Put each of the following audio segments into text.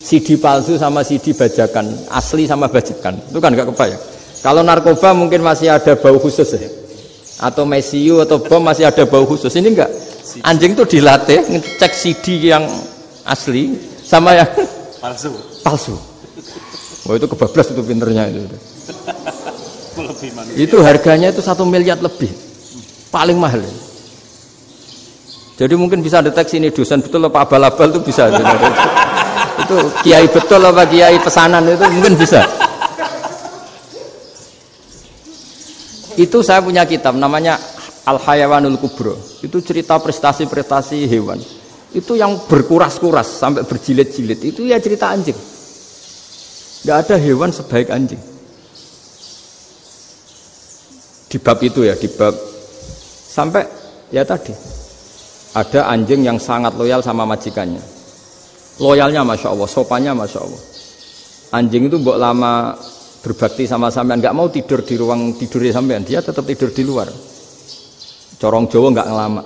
CD palsu sama CD bajakan, asli sama bajakan. Itu kan enggak kebayang. Kalau narkoba mungkin masih ada bau khusus ya. Atau mesiu atau bom masih ada bau khusus. Ini enggak. Anjing itu dilatih ngecek CD yang asli sama yang palsu. Oh itu kebablas itu pinternya itu. Itu harganya itu 1 miliar lebih. Paling mahal. Jadi mungkin bisa deteksi ini dosen betul apa abal-abal itu bisa. Itu kiai betul apa kiai pesanan itu mungkin bisa. Itu saya punya kitab namanya Al-Hayawanul Kubro. Itu cerita prestasi-prestasi hewan. Itu yang berkuras-kuras sampai berjilid-jilid. Itu ya cerita anjing. Tidak ada hewan sebaik anjing. Di bab itu ya, di bab sampai ya tadi ada anjing yang sangat loyal sama majikannya. Loyalnya Masya Allah, sopannya Masya Allah. Anjing itu mbok lama berbakti sama sampean, nggak mau tidur di ruang tidurnya sampean, dia tetap tidur di luar. Corong Jawa nggak ngelama.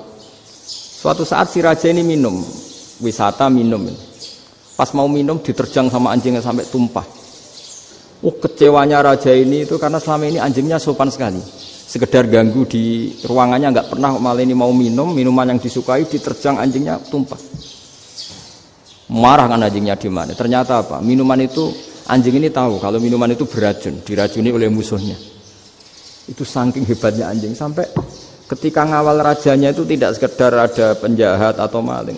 Suatu saat si raja ini minum, wisata minum. Pas mau minum diterjang sama anjingnya sampai tumpah. Kecewanya raja ini itu karena selama ini anjingnya sopan sekali. Sekedar ganggu di ruangannya nggak pernah, malah ini mau minum minuman yang disukai diterjang anjingnya tumpah. Marah kan anjingnya di mana? Ternyata apa? Minuman itu anjing ini tahu kalau minuman itu beracun, diracuni oleh musuhnya. Itu saking hebatnya anjing sampai ketika ngawal rajanya itu tidak sekedar ada penjahat atau maling.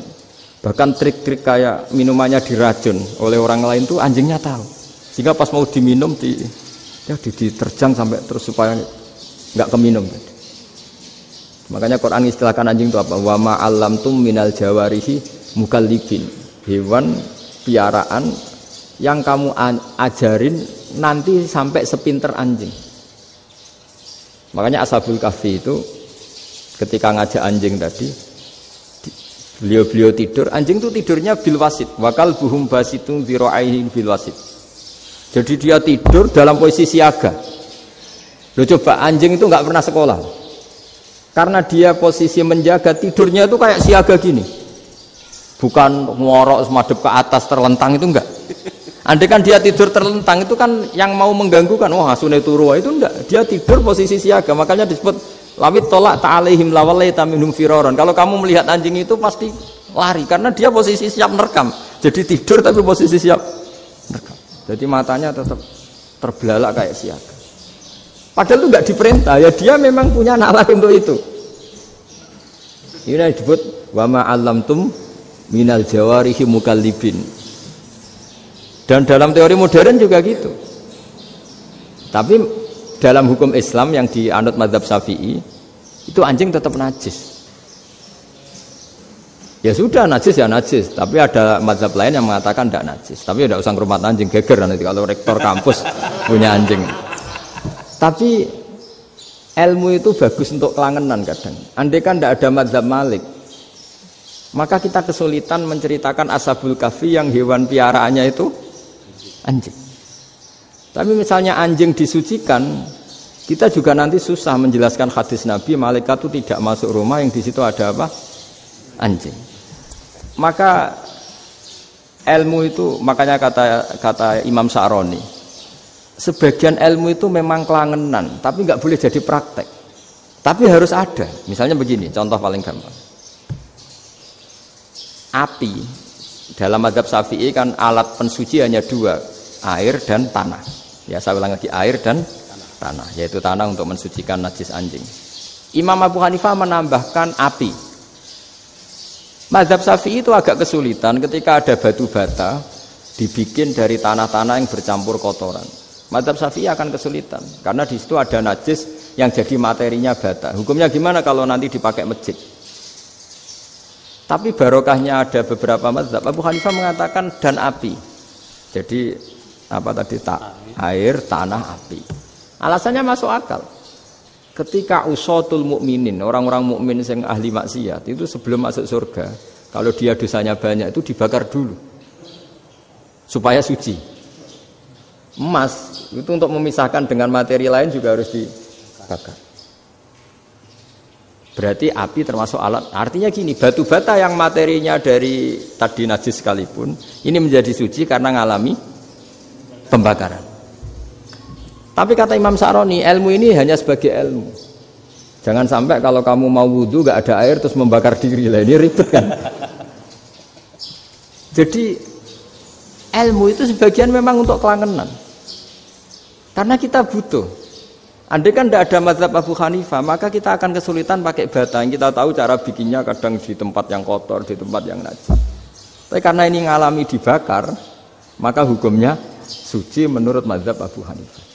Bahkan trik-trik kayak minumannya diracun oleh orang lain itu anjingnya tahu. Sehingga pas mau diminum diterjang sampai terus supaya enggak keminum. Makanya Quran istilahkan anjing itu apa? Wa ma 'allamtum minal jawarihi mukallibin. Hewan piaraan yang kamu ajarin nanti sampai sepinter anjing. Makanya Ashabul Kahfi itu ketika ngajak anjing tadi, beliau tidur, anjing itu tidurnya bil wasit, wakal buhum basitun dzira'aihi bil wasit. Jadi dia tidur dalam posisi siaga. Loh coba anjing itu nggak pernah sekolah, karena dia posisi menjaga, tidurnya itu kayak siaga gini, bukan ngorok semadep ke atas terlentang, itu enggak. Andai kan dia tidur terlentang itu kan yang mau mengganggu kan, wah asune turu, itu enggak. Dia tidur posisi siaga, makanya disebut lawit tolak ta'alaihim lawalaita minhum firaron. Kalau kamu melihat anjing itu pasti lari karena dia posisi siap merekam. Jadi tidur tapi posisi siap merekam. Jadi matanya tetap terbelalak kayak siaga. Padahal itu enggak diperintah, ya dia memang punya nalar untuk itu. Ini disebut wa ma 'allamtum minal jawarihi mukallibin. Dan dalam teori modern juga gitu. Tapi dalam hukum Islam yang dianut mazhab Syafi'i itu anjing tetap najis. Ya sudah najis ya najis, tapi ada mazhab lain yang mengatakan tidak najis. Tapi tidak usah ngrumat anjing, geger nanti kalau rektor kampus punya anjing. Tapi ilmu itu bagus untuk kelangenan kadang. Andai kan tidak ada mazhab Malik, maka kita kesulitan menceritakan Ashabul Kahfi yang hewan piaraannya itu anjing. Tapi misalnya anjing disucikan, kita juga nanti susah menjelaskan hadis Nabi malaikat itu tidak masuk rumah yang di situ ada apa? Anjing. Maka ilmu itu, makanya kata Imam Sa'roni, sebagian ilmu itu memang kelangenan, tapi nggak boleh jadi praktek. Tapi harus ada. Misalnya begini, contoh paling gampang. Api dalam mazhab Syafi'i kan alat pensuci hanya dua, air dan tanah. Ya saya ulang lagi, air dan tanah, yaitu tanah untuk mensucikan najis anjing. Imam Abu Hanifah menambahkan api. Mazhab Syafi'i itu agak kesulitan ketika ada batu bata dibikin dari tanah-tanah yang bercampur kotoran. Mazhab Syafi'i akan kesulitan karena di situ ada najis yang jadi materinya bata. Hukumnya gimana kalau nanti dipakai masjid? Tapi barokahnya ada beberapa mazhab. Abu Hanifah mengatakan dan api. Jadi apa tadi air, tanah, api. Alasannya masuk akal. Ketika usatul mukminin, orang-orang mukmin yang ahli maksiat itu sebelum masuk surga, kalau dia dosanya banyak itu dibakar dulu supaya suci. Emas itu untuk memisahkan dengan materi lain juga harus dibakar. Berarti api termasuk alat. Artinya gini, batu bata yang materinya dari tadi najis sekalipun, ini menjadi suci karena ngalami pembakaran. Tapi kata Imam Sa'roni, ilmu ini hanya sebagai ilmu. Jangan sampai kalau kamu mau wudu gak ada air terus membakar diri lah, ini ribet kan. Jadi ilmu itu sebagian memang untuk kelangenan. Karena kita butuh. Andai kan tidak ada mazhab Abu Hanifah, maka kita akan kesulitan pakai bata. Yang kita tahu cara bikinnya kadang di tempat yang kotor, di tempat yang najis. Tapi karena ini ngalami dibakar, maka hukumnya suci menurut mazhab Abu Hanifah.